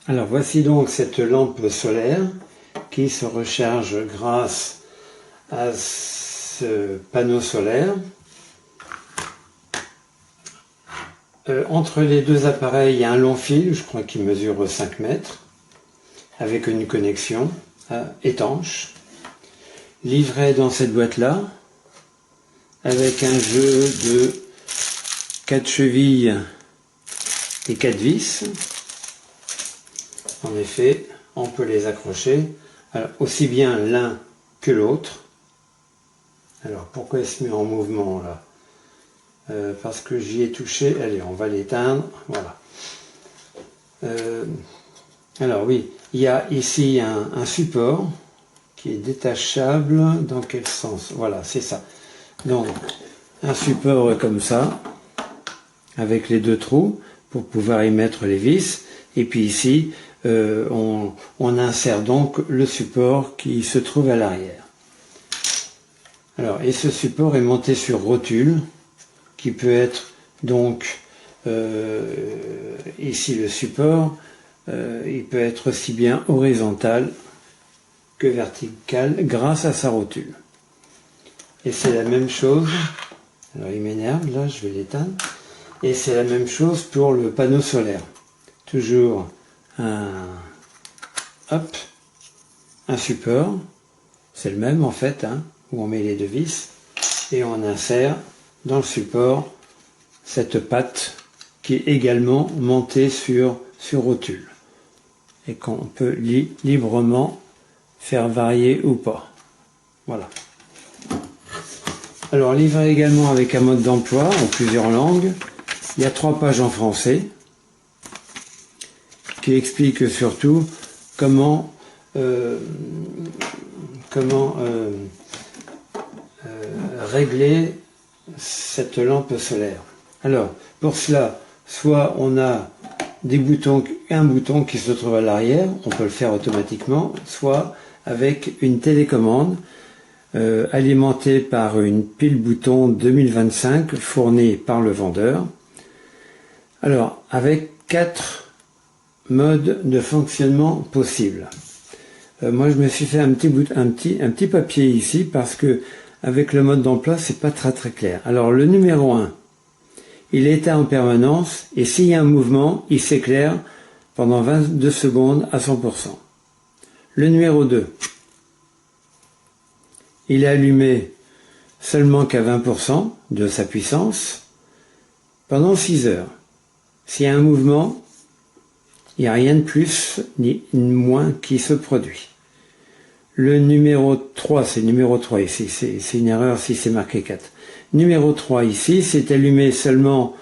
Alors voici donc cette lampe solaire qui se recharge grâce à ce panneau solaire. Entre les deux appareils, il y a un long fil, je crois qu'il mesure 5 mètres, avec une connexion étanche, livré dans cette boîte-là, avec un jeu de 4 chevilles et 4 vis. En effet, on peut les accrocher, alors, aussi bien l'un que l'autre. Alors pourquoi il se met en mouvement là? Parce que j'y ai touché. Allez, on va l'éteindre. Voilà. Alors oui, il y a ici un support qui est détachable. Dans quel sens? Voilà, c'est ça. Donc, un support comme ça, avec les deux trous, pour pouvoir y mettre les vis. Et puis ici, on insère donc le support qui se trouve à l'arrière. Alors, et ce support est monté sur rotule, qui peut être donc, ici le support, il peut être aussi bien horizontal que vertical grâce à sa rotule. Et c'est la même chose, alors il m'énerve, là je vais l'éteindre, et c'est la même chose pour le panneau solaire. Toujours un support, c'est le même en fait, hein, où on met les deux vis, et on insère dans le support cette patte qui est également montée sur rotule et qu'on peut librement faire varier ou pas. Voilà. Alors livré également avec un mode d'emploi en plusieurs langues. Il y a 3 pages en français qui expliquent surtout comment régler cette lampe solaire. Alors, pour cela, soit on a un bouton qui se trouve à l'arrière, on peut le faire automatiquement, soit avec une télécommande alimentée par une pile bouton 2025 fournie par le vendeur. Alors, avec 4 modes de fonctionnement possibles. Moi, je me suis fait un petit papier ici parce que avec le mode d'emploi, c'est pas très clair. Alors, le numéro 1, il est éteint en permanence et s'il y a un mouvement, il s'éclaire pendant 22 secondes à 100%. Le numéro 2, il est allumé seulement qu'à 20% de sa puissance pendant 6 heures. S'il y a un mouvement, il n'y a rien de plus ni de moins qui se produit. Le numéro 3, c'est le numéro 3 ici, c'est une erreur si c'est marqué 4. Numéro 3 ici, c'est allumé seulement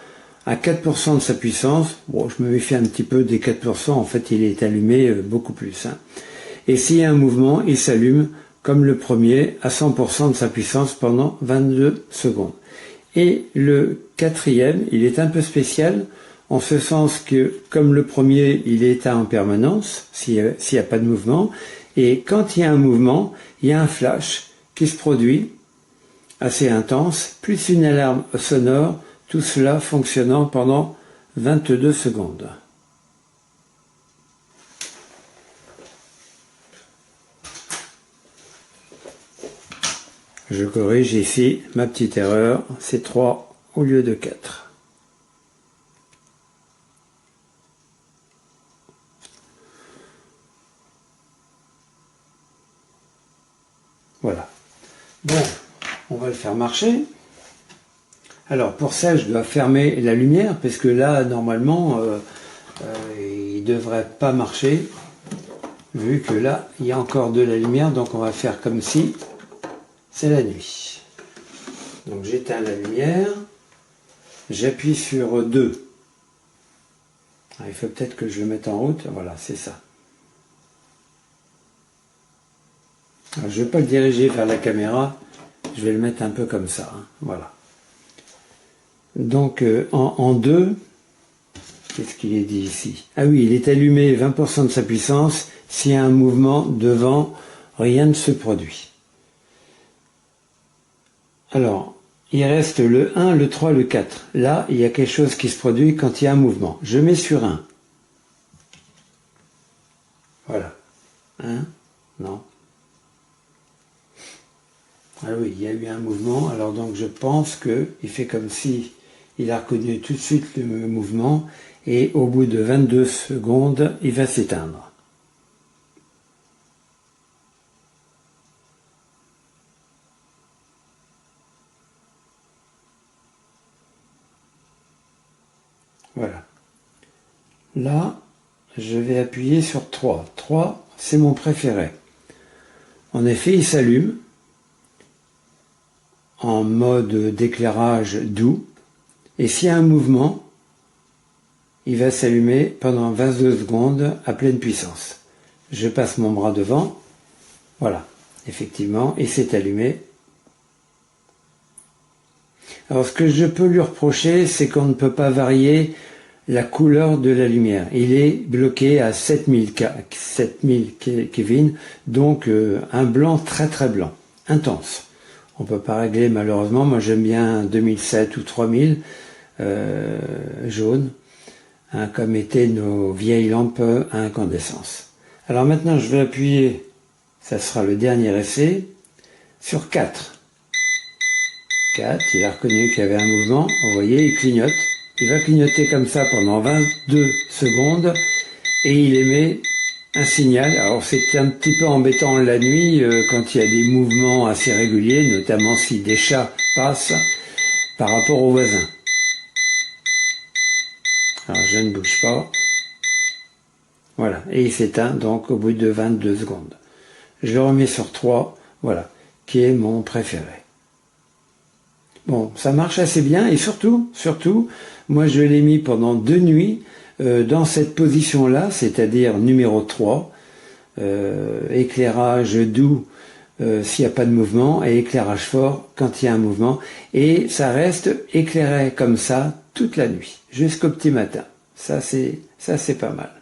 à 4% de sa puissance. Bon, je me méfie un petit peu des 4%, en fait il est allumé beaucoup plus. Hein. Et s'il y a un mouvement, il s'allume comme le premier à 100% de sa puissance pendant 22 secondes. Et le 4e, il est un peu spécial, en ce sens que, comme le premier, il est éteint en permanence, s'il n'y a pas de mouvement, et quand il y a un mouvement, il y a un flash qui se produit, assez intense, plus une alarme sonore, tout cela fonctionnant pendant 22 secondes. Je corrige ici ma petite erreur, c'est 3 au lieu de 4. Voilà. Bon, on va le faire marcher. Alors pour ça, je dois fermer la lumière, parce que là, normalement, il ne devrait pas marcher, vu que là, il y a encore de la lumière, donc on va faire comme si c'est la nuit. Donc j'éteins la lumière, j'appuie sur 2. Alors, il faut peut-être que je le mette en route, voilà, c'est ça. Alors, je ne vais pas le diriger vers la caméra, je vais le mettre un peu comme ça, hein, voilà. Donc en 2, qu'est-ce qu'il est dit ici? Ah oui, il est allumé 20% de sa puissance, s'il y a un mouvement devant, rien ne se produit. Alors, il reste le 1, le 3, le 4. Là, il y a quelque chose qui se produit quand il y a un mouvement. Je mets sur 1. Voilà. Hein? Non. Ah oui, il y a eu un mouvement. Alors donc je pense qu'il fait comme si il a reconnu tout de suite le mouvement et au bout de 22 secondes, il va s'éteindre. Voilà. Là, je vais appuyer sur 3. 3, c'est mon préféré. En effet, il s'allume en mode d'éclairage doux. Et s'il y a un mouvement, il va s'allumer pendant 22 secondes à pleine puissance. Je passe mon bras devant. Voilà, effectivement, il s'est allumé. Alors ce que je peux lui reprocher, c'est qu'on ne peut pas varier la couleur de la lumière. Il est bloqué à 7000 Kelvin, donc un blanc très très blanc, intense. On ne peut pas régler malheureusement, moi j'aime bien 2007 ou 3000 jaune, hein, comme étaient nos vieilles lampes à incandescence. Alors maintenant je vais appuyer, ça sera le dernier essai, sur 4. 4, il a reconnu qu'il y avait un mouvement, vous voyez, il clignote. Il va clignoter comme ça pendant 22 secondes et il émet un signal. Alors c'est un petit peu embêtant la nuit quand il y a des mouvements assez réguliers, notamment si des chats passent par rapport aux voisins. Alors je ne bouge pas. Voilà, et il s'éteint donc au bout de 22 secondes. Je le remets sur 3, voilà, qui est mon préféré. Bon, ça marche assez bien et surtout, moi je l'ai mis pendant 2 nuits dans cette position-là, c'est-à-dire numéro 3, éclairage doux s'il n'y a pas de mouvement et éclairage fort quand il y a un mouvement. Et ça reste éclairé comme ça toute la nuit, jusqu'au petit matin. Ça c'est pas mal.